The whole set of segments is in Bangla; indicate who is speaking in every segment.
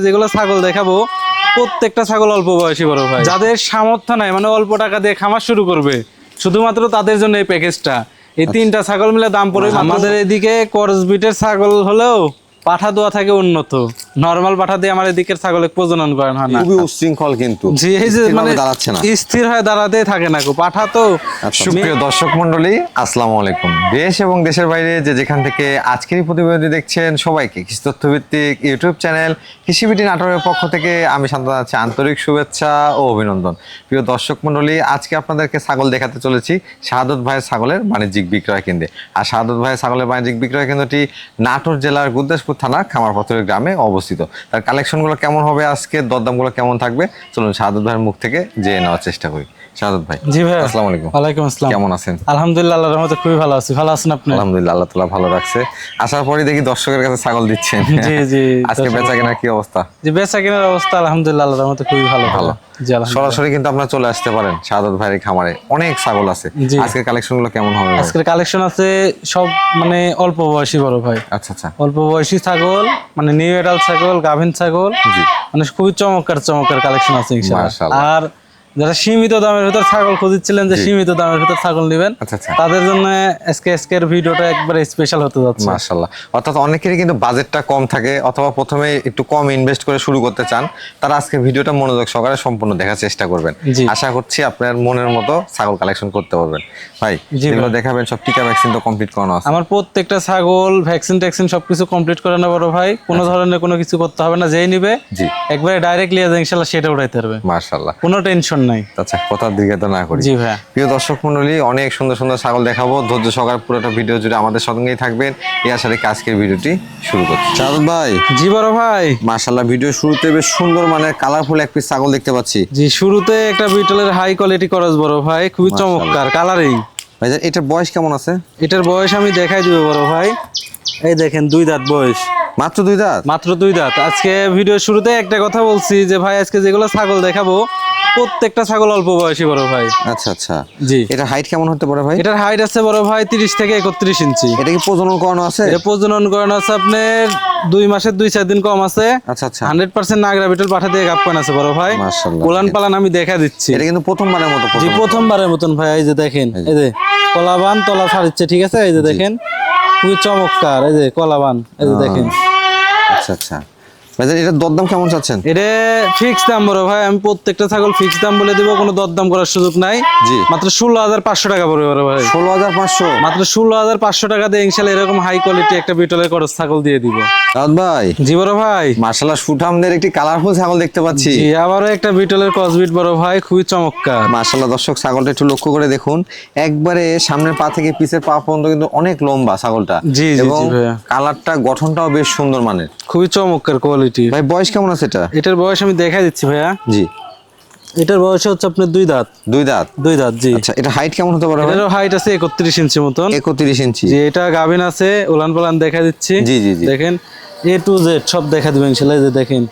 Speaker 1: যেগুলো ছাগল দেখাবো প্রত্যেকটা ছাগল অল্প বয়সী বড় ভাই, যাদের সামর্থ্য নাই মানে অল্প টাকা দিয়ে খামার শুরু করবে শুধুমাত্র তাদের জন্য এই প্যাকেজটা। এই তিনটা ছাগল মিলে দাম পড়বে আমাদের এদিকে করসবিটের ছাগল হলেও পাঠা দোয়া থাকে উন্নত, নরমাল পাঠা দিয়ে আমার এদিকের ছাগলে প্রজনন করেন হয় না,
Speaker 2: খুবই উচ্ছৃঙ্খল কিন্তু
Speaker 1: জি এই যে মানে
Speaker 2: দাঁড়াচ্ছে না,
Speaker 1: স্থির হয়ে দাঁড়াতে থাকে না গো পাঠা তো।
Speaker 2: সুপ্রিয় দর্শক মন্ডলী আসসালামু আলাইকুম। দেশ এবং দেশের বাইরে যে যেখান থেকে আজকের এই প্রতিবেদনটি দেখছেন সবাইকে কৃষি তথ্যভিত্তিক ইউটিউব চ্যানেল কৃষিবিটি নাটোরের পক্ষ থেকে আমি শান্ত আছি আন্তরিক শুভেচ্ছা ও অভিনন্দন। প্রিয় দর্শক মন্ডলী, আজকে আপনাদেরকে ছাগল দেখাতে চলেছি শাহাদত ভাইয়ের ছাগলের বাণিজ্যিক বিক্রয় কেন্দ্রে। আর শাহাদত ভাইয়ের ছাগলের বাণিজ্যিক বিক্রয় কেন্দ্রটি নাটোর জেলার গুরদাসপুর থানার খামারপাথরের গ্রামে অবস্থিত। তার কালেকশনগুলো কেমন হবে, আজকে দরদামগুলো কেমন থাকবে, চলুন শাহাদত ভাইয়ের মুখ থেকে জেনে নেওয়ার চেষ্টা করি। শাহাদত ভাই,
Speaker 1: জি ভাই,
Speaker 2: আসসালামু আলাইকুম।
Speaker 1: ওয়ালাইকুম আসসালাম,
Speaker 2: কেমন আছেন?
Speaker 1: আলহামদুলিল্লাহ আল্লাহর রহমতে খুবই ভালো আছি। ভালো আছেন আপনি?
Speaker 2: আলহামদুলিল্লাহ, আল্লাহ তাআলা ভালো রাখছে। আসার পরে দেখি দর্শকের কাছে ছাগল দিচ্ছেন।
Speaker 1: জি জি,
Speaker 2: আজকে বেচা কেনার কি অবস্থা?
Speaker 1: জি বেচা কেনার অবস্থা আলহামদুলিল্লাহ আল্লাহর রহমতে খুবই ভালো।
Speaker 2: ভালো।
Speaker 1: জি আলহামদুলিল্লাহ।
Speaker 2: সরাসরি কিন্তু আপনারা চলে আসতে পারেন শাহাদত ভাইয়ের খামারে, অনেক ছাগল আছে।
Speaker 1: জি।
Speaker 2: আজকের কালেকশনগুলো কেমন হবে?
Speaker 1: আজকের কালেকশন আছে সব মানে অল্প বয়সী বড় ভাই,
Speaker 2: আচ্ছা আচ্ছা,
Speaker 1: অল্প বয়সী ছাগল মানে নিউ এডাল ছাগল, গাভিন ছাগল,
Speaker 2: জি
Speaker 1: মানে খুবই চমৎকার কালেকশন আছে ইনশাআল্লাহ।
Speaker 2: মাশাআল্লাহ।
Speaker 1: আর যারা সীমিত দামের ভিতর ছাগল খুঁজছিলেন যে সীমিত দামের ভিতর ছাগল নেবেন,
Speaker 2: আচ্ছা আচ্ছা,
Speaker 1: তাদের জন্য আজকের ভিডিওটা একবারে স্পেশাল হতে যাচ্ছে।
Speaker 2: মাশাআল্লাহ। অর্থাৎ অনেকেরই কিন্তু বাজেটটা কম থাকে অথবা প্রথমে একটু কম ইনভেস্ট করে শুরু করতে চান, তারা আজকে ভিডিওটা মনোযোগ সহকারে সম্পূর্ণ দেখার চেষ্টা করবেন।
Speaker 1: জি।
Speaker 2: আশা করছি আপনার মনের মতো ছাগল কালেকশন করতে পারবেন। ভাই
Speaker 1: জি
Speaker 2: যেগুলো
Speaker 1: ভাই।
Speaker 2: দেখাবেন সব টিকা ভ্যাকসিন তো কমপ্লিট করানো আছে?
Speaker 1: আমার প্রত্যেকটা ছাগল ভ্যাকসিন ট্যাকসিন সবকিছু কমপ্লিট করে না বড় ভাই, কোনো ধরনের কোনো কিছু করতে হবে না, যেই নিবে
Speaker 2: জি
Speaker 1: একবারে ডাইরেক্টলি ইনশাআল্লাহ সেটা উঠাইতে পারবে,
Speaker 2: মাশাআল্লাহ।
Speaker 1: কোনো টেনশন নাই।
Speaker 2: আচ্ছা, কথার দিকে তো না করি।
Speaker 1: জি ভাই।
Speaker 2: প্রিয় দর্শক মন্ডলী, অনেক সুন্দর সুন্দর ছাগল দেখাবো, ধৈর্য সহকারে পুরোটা ভিডিও জুড়ে আমাদের সঙ্গেই থাকবেন। এই আশা রেখে আজকের ভিডিওটি শুরু করছি। শাহাদত ভাই,
Speaker 1: জি বড় ভাই।
Speaker 2: মাশাআল্লাহ, ভিডিও শুরুতে বেশ সুন্দর মানের কালারফুল এক পিস ছাগল দেখতে পাচ্ছি।
Speaker 1: জি শুরুতে একটা বিটলের হাই কোয়ালিটি করস বড় ভাই, খুবই চমৎকার কালারিং।
Speaker 2: ভাই এটার বয়স কেমন আছে?
Speaker 1: এটার বয়স আমি দেখাই দিব বড় ভাই, এই দেখেন 2 দাঁত বয়স,
Speaker 2: মাত্র 2 দাঁত?
Speaker 1: মাত্র 2 দাঁত। আজকে ভিডিও শুরুতে একটা কথা বলছি যে ভাই আজকে যেগুলো ছাগল দেখাবো প্রত্যেকটা ছাগল অল্প বয়সী বড় ভাই।
Speaker 2: আচ্ছা আচ্ছা,
Speaker 1: জি।
Speaker 2: এটা হাইট কেমন হতে পারে ভাই?
Speaker 1: এটার হাইট আছে বড় ভাই 30 থেকে 31 ইঞ্চি।
Speaker 2: এটা কি প্রজনন করানো আছে?
Speaker 1: এটা প্রজনন করানো আছে আপনার 2 মাসের 2-4 দিন কম আছে।
Speaker 2: আচ্ছা আচ্ছা,
Speaker 1: 100% নাগরা বিটল পাঠা দিয়ে গাপ্পান আছে বড় ভাই।
Speaker 2: মাশাআল্লাহ।
Speaker 1: কোলান পালান আমি দেখা দিচ্ছি।
Speaker 2: এটা কিন্তু প্রথমবারের মতো
Speaker 1: জি প্রথমবারের মতন ভাই, এই যে দেখেন, এই যে কলাবান তলা ছাড়ছে, ঠিক আছে, এই যে দেখেন খুবই চমৎকার, এই যে কলাবান, এই যে দেখেন।
Speaker 2: আচ্ছা আচ্ছা, ভাই এটার দরদাম কেমন চাচ্ছেন?
Speaker 1: এটা ফিক্স দাম বড় ভাই, আমি প্রত্যেকটা ছাগল ফিক্স দাম বলে দিব, কোনো দরদাম করার সুযোগ নাই।
Speaker 2: জি।
Speaker 1: মাত্র 16,500 টাকা পড়বে বড় ভাই।
Speaker 2: 16,500?
Speaker 1: মাত্র 16,500 টাকা দিয়ে ইনশাআল্লাহ এরকম হাই কোয়ালিটি একটা বিটলের করস ছাগল দিয়ে দিব।
Speaker 2: শাহাদত ভাই,
Speaker 1: জি বড় ভাই।
Speaker 2: মাশাআল্লাহ, সুঠামদের একটি কালারফুল ছাগল দেখতে পাচ্ছি।
Speaker 1: জি আবারও একটা বিটলের ক্রসবিট বড় ভাই, খুবই চমৎকার।
Speaker 2: মাশাআল্লাহ, দর্শক ছাগলটা একটু লক্ষ্য করে দেখুন, একবারে সামনের পা থেকে পিছের পা পর্যন্ত কিন্তু অনেক লম্বা ছাগলটা।
Speaker 1: জি জি
Speaker 2: এবং
Speaker 1: জি ভাইয়া,
Speaker 2: কালারটা গঠনটাও বেশ সুন্দর মানের।
Speaker 1: খুবই চমৎকার কোয়ালিটি।
Speaker 2: ভাই বয়স কেমন আছে এটা?
Speaker 1: এটার বয়স আমি দেখাই দিচ্ছি ভাইয়া।
Speaker 2: জি,
Speaker 1: এটার বয়স হচ্ছে আপনার 2 দাঁত।
Speaker 2: 2 দাঁত?
Speaker 1: 2 দাঁত জি।
Speaker 2: আচ্ছা, এটা হাইট কেমন হতে পারে ভাই?
Speaker 1: এটারও হাইট আছে 31 ইঞ্চি মতন।
Speaker 2: 31 ইঞ্চি?
Speaker 1: জি, এটা গাভিন আছে, উলান পালান দেখা দিচ্ছি।
Speaker 2: জি জি জি,
Speaker 1: দেখেন A to Z সব দেখা দিবেন ইনশাআল্লাহ। এই যে দেখেন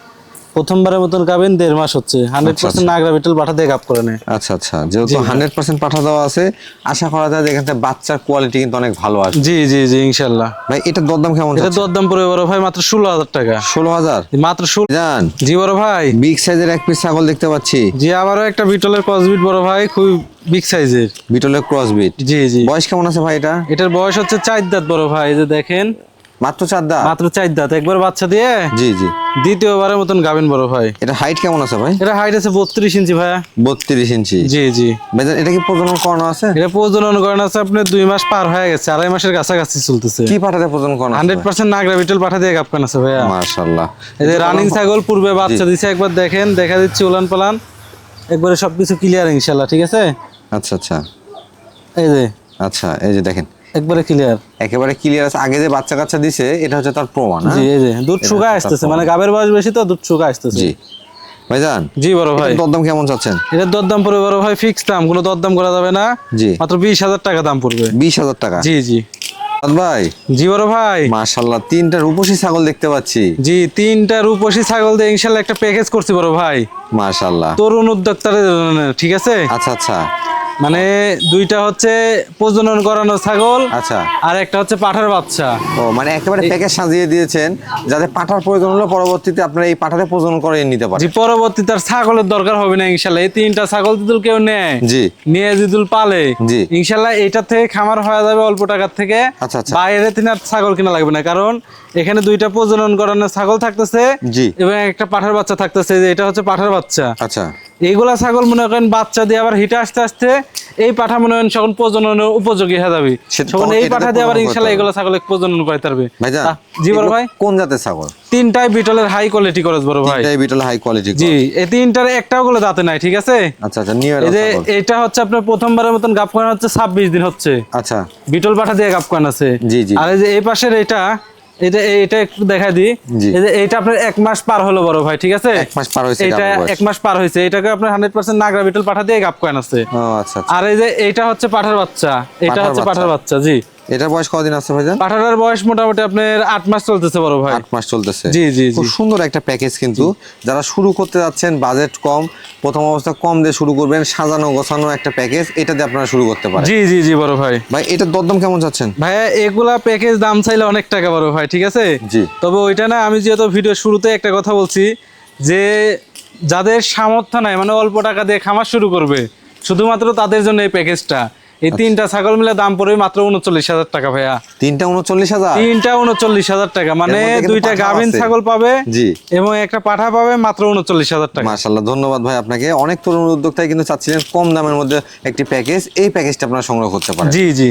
Speaker 1: প্রথমবারের মতন গাভিন, 1.5 মাস হচ্ছে, 100% নাগরা বিটল পাঠা দিয়ে গাপ করে নেয়।
Speaker 2: আচ্ছা আচ্ছা, যেহেতু 100% পাঠা দেওয়া আছে, আশা করা যায় যে এখান থেকে বাচ্চার কোয়ালিটি কিন্তু অনেক ভালো আসবে।
Speaker 1: জি জি জি ইনশাআল্লাহ।
Speaker 2: ভাই এটার দরদাম কেমন?
Speaker 1: এটা দরদাম পড়বে বড় ভাই মাত্র 16,000 টাকা।
Speaker 2: 16,000?
Speaker 1: মাত্র 16।
Speaker 2: জান,
Speaker 1: জি বড় ভাই।
Speaker 2: বিগ সাইজের এক পিস ছাগল দেখতে পাচ্ছি।
Speaker 1: জি আবারও একটা বিটলের ক্রসবিট বড় ভাই, খুবই বিগ সাইজের।
Speaker 2: বিটলের ক্রসবিট?
Speaker 1: জি জি।
Speaker 2: বয়স কেমন আছে ভাই এটা?
Speaker 1: এটার বয়স হচ্ছে 4 দাঁত বড় ভাই, এই যে দেখেন
Speaker 2: মাত্র 4 দাঁত?
Speaker 1: মাত্র 4 দাঁত, একবার বাচ্চা দিয়ে
Speaker 2: জি জি।
Speaker 1: দ্বিতীয়বারের মতন গাভিন বড় ভাই।
Speaker 2: এটা হাইট কেমন আছে ভাই?
Speaker 1: এটা হাইট আছে 32 ইঞ্চি ভাইয়া।
Speaker 2: 32 ইঞ্চি?
Speaker 1: জি জি।
Speaker 2: ভাই এটা কি প্রজনন করানো আছে?
Speaker 1: এটা প্রজনন করানো আছে আপনার 2 মাস পার হয়ে গেছে, 2.5 মাসের কাছাকাছি চলতেছে।
Speaker 2: কি পাঠাতে প্রজনন করানো আছে?
Speaker 1: 100% নাগরা বিটল পাঠা দিয়ে গাপকান আছে ভাইয়া।
Speaker 2: মাশাআল্লাহ।
Speaker 1: এই যে রানিং ছাগল, পূর্বে বাচ্চা দিছে, একবার দেখেন, দেখা দিচ্ছি উলান পালান একবারে সবকিছু ক্লিয়ার ইনশাআল্লাহ, ঠিক আছে।
Speaker 2: আচ্ছা আচ্ছা,
Speaker 1: এই যে
Speaker 2: আচ্ছা এই যে দেখেন
Speaker 1: একবারে ক্লিয়ার,
Speaker 2: একেবারে ক্লিয়ার আছে। আগে যে বাচ্চা কাচ্চা দিছে এটা হচ্ছে তার প্রমাণ।
Speaker 1: জি এই যে দুধ শুকা আসতেছে, মানে গাবের বয়স বেশি তো দুধ শুকা আসতেছে।
Speaker 2: জি ভাইজান,
Speaker 1: জি বড় ভাই।
Speaker 2: দরদাম কেমন চাচ্ছেন?
Speaker 1: এটার দরদাম পড়বে বড় ভাই ফিক্স দাম, কোনো দরদাম করা যাবে না।
Speaker 2: জি,
Speaker 1: মাত্র 20,000 টাকা দাম পড়বে।
Speaker 2: 20,000 টাকা?
Speaker 1: জি জি
Speaker 2: ভাই।
Speaker 1: জি বড় ভাই।
Speaker 2: মাশাআল্লাহ, 3টা রূপসী ছাগল দেখতে পাচ্ছি।
Speaker 1: জি 3টা রূপসী ছাগল দিয়ে ইনশাআল্লাহ একটা প্যাকেজ করছি বড় ভাই,
Speaker 2: মাশাআল্লাহ,
Speaker 1: তরুণ উদ্যোক্তাদের জন্য, ঠিক আছে।
Speaker 2: আচ্ছা আচ্ছা,
Speaker 1: মানে দুইটা হচ্ছে প্রজনন করানো ছাগল,
Speaker 2: আচ্ছা।
Speaker 1: আর একটা হচ্ছে পাঠার বাচ্চা।
Speaker 2: ও মানে একেবারে প্যাকেজ সাজিয়ে দিয়েছেন, যাতে পাঠার প্রয়োজন হলে পরবর্তীতে আপনারা এই পাঠাতে প্রজনন করে নিতে পারেন।
Speaker 1: জি, পরবর্তী তার ছাগলের দরকার হবে না ইনশাল্লাহ। এই তিনটা ছাগল যদি কেউ নেয়,
Speaker 2: জি
Speaker 1: নিয়ে যদি পালে,
Speaker 2: জি।
Speaker 1: ইনশাল্লাহ এটা থেকে খামার হয়ে যাবে অল্প টাকার থেকে।
Speaker 2: আচ্ছা আচ্ছা।
Speaker 1: বাইরে তিনার ছাগল কিনা লাগবে না, কারণ এখানে দুইটা প্রজনন করানো ছাগল থাকতেছে
Speaker 2: জি।
Speaker 1: এবং একটা পাঠার বাচ্চা থাকতেছে, যে এটা হচ্ছে পাঠার বাচ্চা।
Speaker 2: আচ্ছা।
Speaker 1: এইগুলা ছাগল মনে করেন বাচ্চা দিয়ে আবার হিটে আসতে আসতে এই পাঠা মনে করেন তখন প্রজননের উপযোগী হয়ে যাবে, তখন এই
Speaker 2: এটাতে
Speaker 1: পাঠা দিয়ে আবার
Speaker 2: প্রজনন
Speaker 1: ইনশাল্লাহ
Speaker 2: করতে
Speaker 1: এগুলো ছাগল প্রজনন করতে পারবে।
Speaker 2: ভাইজান,
Speaker 1: জি বড়
Speaker 2: এগুলো
Speaker 1: ভাই,
Speaker 2: কোন জাতের ছাগল?
Speaker 1: তিনটাই বিটলের হাই কোয়ালিটি করস বড় ভাই।
Speaker 2: তিনটাই বিটল হাই কোয়ালিটি।
Speaker 1: জি, এই তিনটার একটাও গুলো দাঁতে নাই, ঠিক আছে।
Speaker 2: আচ্ছা আচ্ছা। নিউ
Speaker 1: এই যে এটা হচ্ছে আপনার প্রথমবারের মতন গাপ করানো হচ্ছে 26 দিন হচ্ছে।
Speaker 2: আচ্ছা।
Speaker 1: বিটল পাঠা দিয়ে গাপ করানো আছে।
Speaker 2: জি জি।
Speaker 1: আর এই যে এই পাশের এটা এটা একটু দেখাই দিই।
Speaker 2: জি।
Speaker 1: এই যে এটা আপনার 1 মাস পার হলো বড় ভাই, ঠিক আছে।
Speaker 2: 1 মাস পার হয়েছে।
Speaker 1: এটা 1 মাস পার হয়েছে। এটাকে আপনার 100% নাগরা বিটল পাঠা দিয়ে গাপ করানো আছে।
Speaker 2: ও আচ্ছা আচ্ছা।
Speaker 1: আর এই যে এইটা হচ্ছে পাঠার বাচ্চা, এটা হচ্ছে পাঠার বাচ্চা। জি,
Speaker 2: এটা বয়স কতদিন আছে ভাইজান?
Speaker 1: পাঠাটার বয়স মোটামুটি আপনার 8 মাস চলতেছে বড় ভাই।
Speaker 2: 8 মাস চলতেছে।
Speaker 1: জি জি জি।
Speaker 2: খুব সুন্দর একটা প্যাকেজ, কিন্তু যারা শুরু করতে যাচ্ছেন, বাজেট কম, প্রথম অবস্থা কম দিয়ে শুরু করবেন, সাজানো গোছানো একটা প্যাকেজ, এটা দিয়ে আপনারা শুরু করতে পারেন।
Speaker 1: জি জি জি বড় ভাই।
Speaker 2: ভাই এটার দরদাম কেমন যাচ্ছেন?
Speaker 1: ভাইয়া এগুলা প্যাকেজ দাম চাইলে অনেক টাকা বড় ভাই, ঠিক আছে।
Speaker 2: জি।
Speaker 1: তবে ওইটা না, আমি যেহেতু ভিডিও শুরুতে একটা কথা বলছি যে যাদের সামর্থ্য নাই, মানে অল্প টাকা দিয়ে খামার শুরু করবে, শুধুমাত্র তাদের জন্য এই প্যাকেজটা। এই তিনটা ছাগল মিলে দাম পড়বে মাত্র 39,000 টাকা ভাইয়া।
Speaker 2: তিনটা 39,000?
Speaker 1: তিনটা 39,000 টাকা, মানে
Speaker 2: এর মধ্যে কিন্তু
Speaker 1: দুইটা
Speaker 2: পাঠা
Speaker 1: গাভিন
Speaker 2: আছে।
Speaker 1: ছাগল পাবে
Speaker 2: জি।
Speaker 1: এবং একটা পাঠা পাবে মাত্র 39,000 টাকা।
Speaker 2: মাশাআল্লাহ, ধন্যবাদ ভাই আপনাকে। অনেক তরুণ উদ্যোক্তাই কিন্তু চাচ্ছিলেন কম দামের মধ্যে একটি প্যাকেজ, এই প্যাকেজটা আপনারা সংগ্রহ করতে পারেন।
Speaker 1: জি জি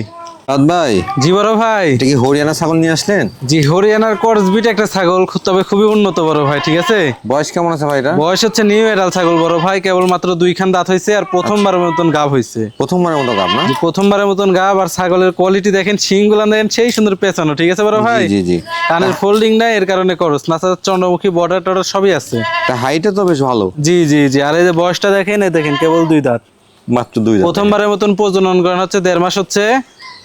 Speaker 2: ভাই,
Speaker 1: জি বড় ভাই।
Speaker 2: এটা কি হরিয়ানা ছাগল নিয়ে আসলেন?
Speaker 1: জি, হরিয়ানার ক্রস বিট একটা ছাগল, তবে খুবই উন্নত বড় ভাই, ঠিক আছে।
Speaker 2: বয়স কেমন আছে ভাই এটা?
Speaker 1: বয়স হচ্ছে নিউ এডাল ছাগল বড় ভাই, কেবল মাত্র 2 খান দাঁত হয়েছে, আর প্রথমবারের মতন গাব হয়েছে।
Speaker 2: প্রথমবারের মতো গাব না?
Speaker 1: জি, প্রথমবারের মতন গাব। আর ছাগলের কোয়ালিটি দেখেন, শিংগুলা দেখেন সেই সুন্দর পেছানো, ঠিক আছে বড় ভাই।
Speaker 2: জি জি।
Speaker 1: কানের ফোল্ডিং নাই, এর কারণে করস না, চন্দ্রমুখী বর্ডার টর্ডার সবই আছে।
Speaker 2: তা হাইটে তো বেশ ভালো।
Speaker 1: জি জি জি। আর এই যে বয়সটা দেখেন, এই দেখেন কেবল 2 দাঁত,
Speaker 2: মাত্র 2 দাঁত।
Speaker 1: প্রথমবারের মতন প্রজনন করানো হচ্ছে, 1.5 মাস হচ্ছে।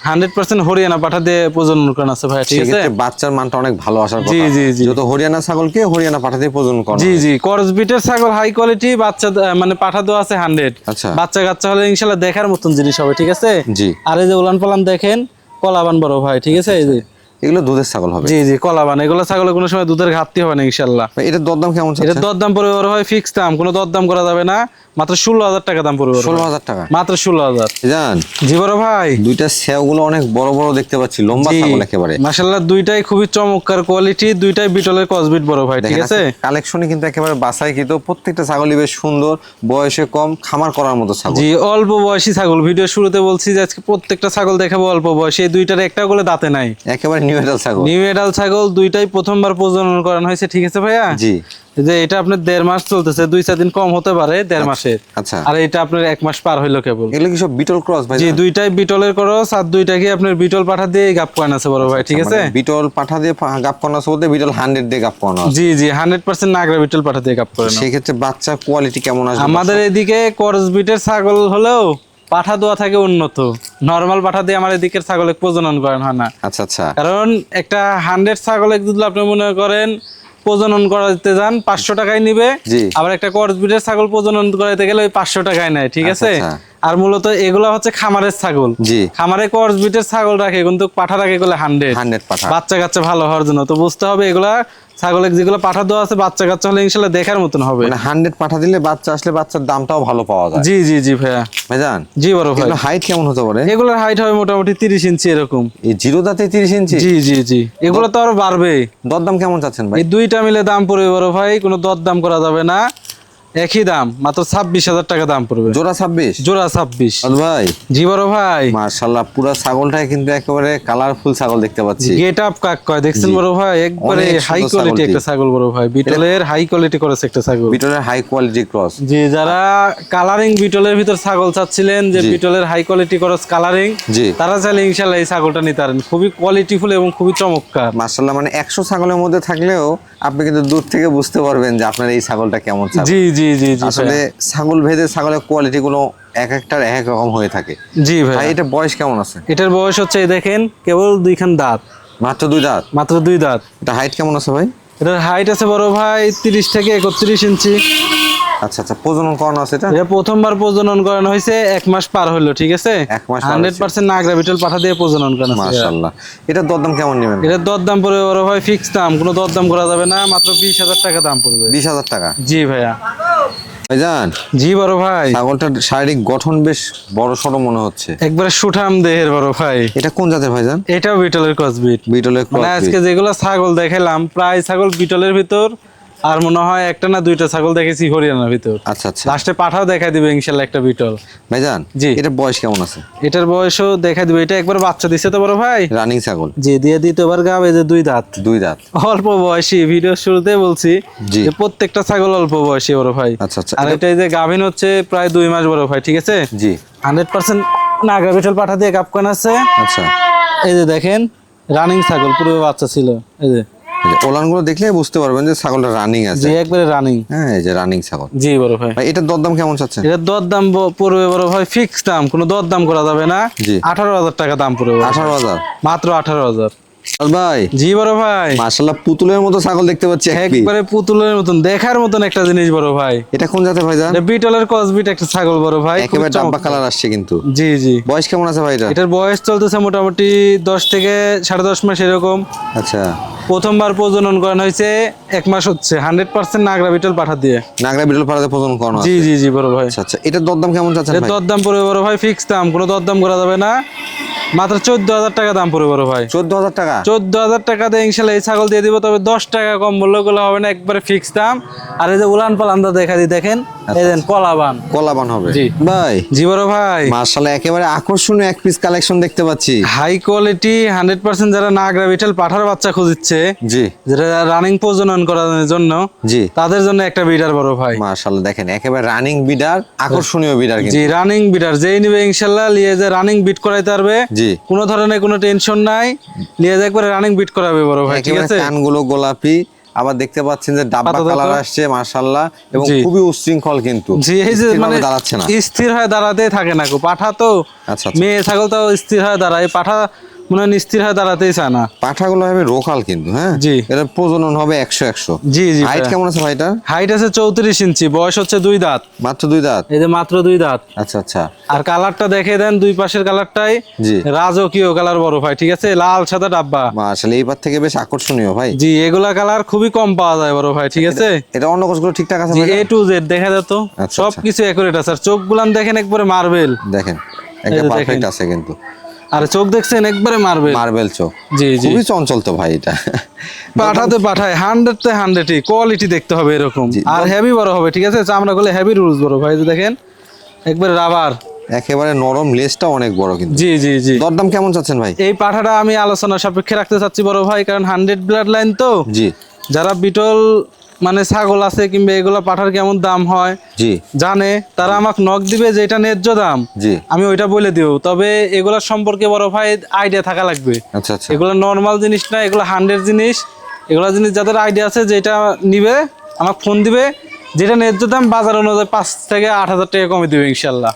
Speaker 1: 100% হরিয়ানা পাঠা দিয়ে প্রজনন করানো আছে ভাই, ঠিক আছে।
Speaker 2: সেক্ষেত্রে বাচ্চার মানটা অনেক ভালো আসার কথা।
Speaker 1: জি জি জি।
Speaker 2: যত হরিয়ানা ছাগলকে হরিয়ানা পাঠা দিয়ে প্রজনন করা।
Speaker 1: জি জি, ক্রস বিটের ছাগল হাই কোয়ালিটি, বাচ্চা মানে পাঠা দেওয়া আছে 100।
Speaker 2: আচ্ছা।
Speaker 1: বাচ্চা কাচ্চা হলে ইনশাআল্লাহ দেখার মতন জিনিস হবে, ঠিক আছে।
Speaker 2: জি।
Speaker 1: আর এই যে উলান পালান দেখেন, কলাবান বড় ভাই, ঠিক আছে। এই যে
Speaker 2: এগুলো দুধের ছাগল হবে।
Speaker 1: জি জি, কলাবান। এগুলো ছাগলে কোনো সময় দুধের ঘাটতি হবে না ইনশাআল্লাহ।
Speaker 2: ভাই এটার দরদাম কেমন
Speaker 1: এটা
Speaker 2: চাচ্ছেন?
Speaker 1: দরদাম পড়বে বড় ভাই ফিক্স দাম, কোনো দরদাম করা যাবে না, মাত্র 16,000 টাকা দাম পড়বে।
Speaker 2: 16,000 টাকা?
Speaker 1: মাত্র 16,000।
Speaker 2: জান,
Speaker 1: জি বড় ভাই।
Speaker 2: দুইটা সেওগুলো অনেক বড় বড় দেখতে পাচ্ছি, লম্বা ছাগল একেবারে।
Speaker 1: মাশাআল্লাহ, দুইটাই খুবই চমৎকার কোয়ালিটি, দুইটাই বিটলের ক্রস বিট বড় ভাই, ঠিক আছে।
Speaker 2: কালেকশনে কিন্তু একেবারে বাছাইকৃত, প্রত্যেকটা ছাগলই বেশ সুন্দর, বয়সে কম, খামার করার মতো ছাগল।
Speaker 1: জি, অল্প বয়সী ছাগল। ভিডিও শুরুতে বলছি যে আজকে প্রত্যেকটা ছাগল দেখাবো অল্প বয়সী। এই দুইটার একটা করে দাঁতে নাই,
Speaker 2: একেবারে নিউ এডাল ছাগল।
Speaker 1: নিউ এডাল ছাগল, দুইটাই প্রথমবার প্রজনন করানো হয়েছে, ঠিক আছে ভাইয়া।
Speaker 2: জি।
Speaker 1: যে এটা আপনার 1.5 মাস চলতেছে, 2-4 দিন কম হতে পারে 1.5 মাসের।
Speaker 2: আচ্ছা।
Speaker 1: আর এটা আপনার 1 মাস পার হইলো কেবল।
Speaker 2: এগুলো কি সব বিটল ক্রস ভাই?
Speaker 1: জি, দুইটাই বিটলের ক্রস, আর দুইটাকে আপনার বিটল পাঠা দিয়ে গাপ করানো আছে বড় ভাই, ঠিক আছে।
Speaker 2: বিটল পাঠা দিয়ে গাপ করানো আছে বলতে বিটল 100 দিয়ে গাপ করানো আছে।
Speaker 1: জি জি, 100% নাগরা বিটল পাঠা দিয়ে গাপ করানো।
Speaker 2: সেই ক্ষেত্রে বাচ্চা কোয়ালিটি কেমন আসবে?
Speaker 1: আমাদের এদিকে ক্রস বিটের ছাগল হলেও পাঠা দোয়া থাকে উন্নত, নরমাল পাঠা দিয়ে আমার এদিকের ছাগলে প্রজনন করেন হয় না।
Speaker 2: আচ্ছা আচ্ছা।
Speaker 1: কারণ একটা 100 ছাগলে যদি আপনি মনে করেন প্রজনন করাতে যান 500 টাকায় নিবে,
Speaker 2: জি।
Speaker 1: আবার একটা ক্রস বিটের ছাগল প্রজনন করাতে গেলে ওই 500 টাকায় নেয়, ঠিক
Speaker 2: আচ্ছা,
Speaker 1: আছে।
Speaker 2: আচ্ছা।
Speaker 1: আর মূলত এগুলা হচ্ছে খামারের ছাগল।
Speaker 2: জি।
Speaker 1: খামারে ক্রস বিটের ছাগল রাখে, কিন্তু পাঠা রাখে এগুলো 100
Speaker 2: পাঠা।
Speaker 1: বাচ্চা কাচ্চা ভালো হওয়ার জন্য। তো বুঝতে হবে এগুলা ছাগলের যেগুলো পাঠা দেওয়া আছে, বাচ্চা কাচ্চা হলে ইনশাআল্লাহ দেখার মতন হবে।
Speaker 2: মানে 100 পাঠা দিলে বাচ্চা আসলে বাচ্চার দামটাও ভালো পাওয়া যায়।
Speaker 1: জি জি জি ভাইয়া।
Speaker 2: ভাইজান,
Speaker 1: জি বড় ভাই।
Speaker 2: এগুলো হাইট কেমন হতে পারে?
Speaker 1: এগুলোর হাইট হবে মোটামুটি 30 ইঞ্চি এরকম।
Speaker 2: এই জিরো দাঁতে 30 ইঞ্চি?
Speaker 1: জি জি জি। এগুলো তো আরো বাড়বে।
Speaker 2: দরদাম কেমন চাচ্ছেন ভাই?
Speaker 1: এই দুইটা মিলে দাম পড়বে বড় ভাই, কোনো দরদাম করা যাবে না, একই দাম, মাত্র 26,000 টাকা দাম পড়বে।
Speaker 2: জোড়া 26?
Speaker 1: জোড়া 26।
Speaker 2: ভাই
Speaker 1: জি বড় ভাই।
Speaker 2: মাশাআল্লাহ, পুরো ছাগলটাই কিন্তু একেবারে কালারফুল ছাগল দেখতে পাচ্ছি।
Speaker 1: গেট আপ কাক কয় দেখছেন বড় ভাই, একবারে
Speaker 2: অনেক
Speaker 1: হাই
Speaker 2: সুন্দর
Speaker 1: কোয়ালিটি
Speaker 2: ছাগলটি।
Speaker 1: একটা ছাগল বড় ভাই, বিটলের হাই কোয়ালিটি করেছে একটা ছাগল।
Speaker 2: বিটলের হাই কোয়ালিটি ক্রস।
Speaker 1: জি, যারা কালারিং বিটলের ভিতর ছাগল চাচ্ছিলেন, যে বিটলের হাই কোয়ালিটি ক্রস কালারিং,
Speaker 2: জি।
Speaker 1: তারা চাইলে ইনশাআল্লাহ এই ছাগলটা নিতে পারেন, খুবই কোয়ালিটিফুল এবং খুবই চমৎকার।
Speaker 2: মাশাআল্লাহ, মানে 100 ছাগলের মধ্যে থাকলেও আপনি কিন্তু দূর থেকে বুঝতে পারবেন যে আপনার এই ছাগলটা কেমন ছাগল।
Speaker 1: জি জি জি জি।
Speaker 2: আসলে ছাগল ভেদে ছাগলের কোয়ালিটি গুলো এক একটার এক এক রকম হয়ে থাকে।
Speaker 1: জি ভাই।
Speaker 2: ভাই এটা বয়স কেমন আছে?
Speaker 1: এটার বয়স হচ্ছে এই দেখেন কেবল 2 খান দাঁত,
Speaker 2: মাত্র 2 দাঁত?
Speaker 1: মাত্র 2 দাঁত।
Speaker 2: এটা হাইট কেমন আছে ভাই?
Speaker 1: এটার হাইট আছে বড় ভাই 30 থেকে 31 ইঞ্চি।
Speaker 2: আচ্ছা আচ্ছা, প্রজনন করানো আছে এটা?
Speaker 1: এটা প্রথমবার প্রজনন করানো হয়েছে, 1 মাস পার হলো, ঠিক আছে?
Speaker 2: এক মাস পার হয়েছে।
Speaker 1: 100% নাগরা বিটল পাঠা দিয়ে প্রজনন করানো হয়েছে।
Speaker 2: মাশাআল্লাহ। এটার দরদাম কেমন নেবেন?
Speaker 1: এটার দরদাম পড়বে বড় ভাই ফিক্স দাম, কোনো দরদাম করা যাবে না, মাত্র 20,000 টাকা দাম পড়বে।
Speaker 2: 20,000 টাকা?
Speaker 1: জি ভাইয়া।
Speaker 2: ভাইজান,
Speaker 1: জি বড় ভাই।
Speaker 2: ছাগলটার শারীরিক গঠন বেশ বড় সড়ো মনে হচ্ছে।
Speaker 1: একবারে সুঠাম দেহের বড় ভাই।
Speaker 2: এটা কোন জাতের ভাইজান?
Speaker 1: এটাও বিটলের ক্রসবিট।
Speaker 2: বিটলের
Speaker 1: মানে আজকে যেগুলো ছাগল দেখালাম প্রায় ছাগল বিটলের ভিতর, আর মনে হয় একটা না দুইটা ছাগল দেখেছি হরিয়ানার ভিতর।
Speaker 2: আচ্ছা আচ্ছা
Speaker 1: লাস্টে পাঠাও দেখাই দিবে ইনশাল্লাহ একটা বিটল।
Speaker 2: ভাইজান,
Speaker 1: জি।
Speaker 2: এটা বয়স কেমন আছে?
Speaker 1: এটার বয়সও দেখাই দিবে, এটা একবার বাচ্চা দিছে তো বড় ভাই।
Speaker 2: রানিং ছাগল?
Speaker 1: জি, দিয়ে দ্বিতীয়বার গাবে যে 2 দাঁত।
Speaker 2: 2 দাঁত?
Speaker 1: অল্প বয়সী, ভিডিও শুরুতে বলছি
Speaker 2: জি।
Speaker 1: যে প্রত্যেকটা ছাগল অল্প বয়সী বড় ভাই।
Speaker 2: আচ্ছা আচ্ছা,
Speaker 1: আর এটা এই যে গাভিন হচ্ছে প্রায় 2 মাস বড় ভাই, ঠিক আছে?
Speaker 2: জি।
Speaker 1: 100% নাগরা বিটল পাঠা দিয়ে কাপকান আছে।
Speaker 2: আচ্ছা,
Speaker 1: এই যে দেখেন রানিং ছাগল, পুরো বাচ্চা ছিল। এই যে
Speaker 2: ওলানগুলো দেখলে বুঝতে পারবেন যে ছাগলটা রানিং আছে।
Speaker 1: জি, একবারে রানিং।
Speaker 2: হ্যাঁ, এই যে রানিং ছাগল।
Speaker 1: জি বড় ভাই।
Speaker 2: ভাই এটার দরদাম কেমন চাচ্ছেন?
Speaker 1: এটার দরদাম পড়বে বড় ভাই ফিক্স দাম, কোনো দরদাম করা যাবে না।
Speaker 2: জি।
Speaker 1: 18,000 টাকা দাম পড়বে।
Speaker 2: 18,000?
Speaker 1: মাত্র 18,000।
Speaker 2: ভাই
Speaker 1: জি বড় ভাই।
Speaker 2: মাশাআল্লাহ, পুতুলের মতো ছাগল দেখতে পাচ্ছি এক piece।
Speaker 1: একবারে পুতুলের মতন, দেখার মতন একটা জিনিস বড় ভাই।
Speaker 2: এটা কোন জাতের ভাইজান?
Speaker 1: এটা বিটলের ক্রসবিট একটা ছাগল বড় ভাই, খুব
Speaker 2: একেবারে ডাব্বা
Speaker 1: চমৎকার।
Speaker 2: কালার আসছে কিন্তু।
Speaker 1: জি জি।
Speaker 2: বয়স কেমন আছে ভাই এটা?
Speaker 1: এটার বয়স চলতেছে মোটামুটি 10 থেকে 10.5 মাস এরকম।
Speaker 2: আচ্ছা,
Speaker 1: প্রথমবার প্রজনন করানো হয়েছে, 1 মাস হচ্ছে। 100% নাগরা বিটল পাঠা দিয়ে।
Speaker 2: নাগরা বিটল পাড়াতে প্রজনন করানো আছে?
Speaker 1: জি জি জি বড় ভাই।
Speaker 2: আচ্ছা আচ্ছা, এটার দরদাম কেমন চাচ্ছেন
Speaker 1: এর
Speaker 2: ভাই?
Speaker 1: দরদাম পড়বে বড় ভাই ফিক্স দাম, কোনো দরদাম করা যাবে না। মাত্র 14,000 টাকা দাম পড়বে বড় ভাই।
Speaker 2: 14,000 টাকা?
Speaker 1: 14,000 টাকা দিয়ে ইনশাল্লাহ এই ছাগল দিয়ে দিব, তবে 10 টাকা কম বললে গুলো হবে না, একবারে ফিক্স দাম। আর এই যে উলান পালান্দা দেখা দিই, দেখেন এই দেন কলাবান।
Speaker 2: কলাবান হবে?
Speaker 1: জি।
Speaker 2: ভাই
Speaker 1: জি বড় ভাই।
Speaker 2: মাশাআল্লাহ, একেবারে আকর্ষণীয় এক পিস কালেকশন দেখতে পাচ্ছি।
Speaker 1: হাই কোয়ালিটি 100% যারা নাগরা বিটল পাঠার বাচ্চা খুঁজছে,
Speaker 2: জি
Speaker 1: যেটা রানিং প্রজনন করানোর জন্য,
Speaker 2: জি।
Speaker 1: তাদের জন্য একটা বিডার বড় ভাই।
Speaker 2: মাশাআল্লাহ, দেখেন একেবারে রানিং বিডার, আকর্ষণীয় বিডার
Speaker 1: জি,
Speaker 2: কিন্তু।
Speaker 1: রানিং বিডার যেই নিবে ইনশাল্লাহ লিয়ে যে রানিং বিট করাইতে পারবে।
Speaker 2: জি।
Speaker 1: কোনো ধরনের কোনো টেনশন নাই, লিয়ে যে একবারে রানিং বিট করাবে বড় ভাই, ঠিক
Speaker 2: একেবারে
Speaker 1: আছে?
Speaker 2: কানগুলো গোলাপি, আবার দেখতে পাচ্ছেন যে ডাব্বা
Speaker 1: পাতা
Speaker 2: কালার
Speaker 1: দাঁত।
Speaker 2: আসছে মাশাআল্লাহ, এবং
Speaker 1: জি।
Speaker 2: খুবই উচ্ছৃঙ্খল কিন্তু।
Speaker 1: জি, এই যে
Speaker 2: স্থিরভাবে
Speaker 1: মানে
Speaker 2: দাঁড়াচ্ছে না।
Speaker 1: স্থির হয়ে দাঁড়াতেই থাকে না গো, পাঠা তো।
Speaker 2: আচ্ছা আচ্ছা।
Speaker 1: মেয়ে ছাগল তো স্থির হয়ে দাঁড়ায়, পাঠা মনে হয় স্থির হয়ে দাঁড়াতেই চায় না।
Speaker 2: পাঠাগুলো হবে রোকাল কিন্তু, হ্যাঁ।
Speaker 1: জি।
Speaker 2: এটা প্রজনন হবে 100-100।
Speaker 1: জি জি।
Speaker 2: হাইট কেমন আছে ভাইটা?
Speaker 1: হাইট আছে 34 ইঞ্চি, বয়স হচ্ছে 2 দাঁত।
Speaker 2: মাত্র 2 দাঁত?
Speaker 1: এই যে মাত্র 2 দাঁত।
Speaker 2: আচ্ছা আচ্ছা।
Speaker 1: আর কালারটা দেখে দেন, দুই পাশের কালারটাই
Speaker 2: জি।
Speaker 1: রাজকীয় কালার বড় ভাই, ঠিক আছে? লাল সাদা ডাব্বা।
Speaker 2: মাশাআল্লাহ, এইবার থেকে বেশ আকর্ষণীয় ভাই।
Speaker 1: জি, এগুলা কালার খুবই কম পাওয়া যায় বড় ভাই, ঠিক আছে?
Speaker 2: এটা অন্য কোষগুলো ঠিকঠাক আছে
Speaker 1: জি,
Speaker 2: ভাই?
Speaker 1: A to Z দেখা যেত,
Speaker 2: আচ্ছা,
Speaker 1: সবকিছু একুরেট আছে। আর চোখগুলান দেখেন একবারে মার্বেল।
Speaker 2: দেখেন
Speaker 1: এই
Speaker 2: একটা
Speaker 1: যে
Speaker 2: পারফেক্ট
Speaker 1: দেখেন।
Speaker 2: আছে কিন্তু।
Speaker 1: আর চোখ দেখছেন একবারে মার্বেল।
Speaker 2: মার্বেল চোখ।
Speaker 1: জি জি।
Speaker 2: খুবই চঞ্চল তো ভাই এটা।
Speaker 1: পাঠাতে পাঠায় 100-তে 100ই কোয়ালিটি দেখতে হবে এরকম।
Speaker 2: জি।
Speaker 1: আর হেভি বড় হবে, ঠিক আছে? চামড়া গুলো হেভি রুলস বড় ভাই, এই যে দেখেন একবারে রাবার।
Speaker 2: একেবারে নরম, লেজটা অনেক বড় কিন্তু।
Speaker 1: জি জি জি।
Speaker 2: দরদাম কেমন চাচ্ছেন ভাই?
Speaker 1: এই পাঠাটা আমি আলোচনা সাপেক্ষে রাখতে চাচ্ছি বড় ভাই, কারণ 100 ব্লাড লাইন তো।
Speaker 2: জি
Speaker 1: যারা বিটল মানে ছাগল আছে কিংবা এগুলা পাঠার কেমন দাম হয়
Speaker 2: জি
Speaker 1: জানে, তারা আমাকে নক দিবে যে এটা ন্যায্য দাম,
Speaker 2: জি।
Speaker 1: আমি ওইটা বলে দিব। তবে এগুলা সম্পর্কে বড় ভাই আইডিয়া থাকা লাগবে।
Speaker 2: আচ্ছা আচ্ছা।
Speaker 1: এগুলো নর্মাল জিনিস না, এগুলো 100 জিনিস। এগুলো জিনিস যাদের আইডিয়া আছে, যেটা নিবে আমাকে ফোন দিবে, যেটা ন্যায্য দাম বাজার অনুযায়ী 5 থেকে 8,000 টাকা কমে দিবে ইনশাল্লাহ।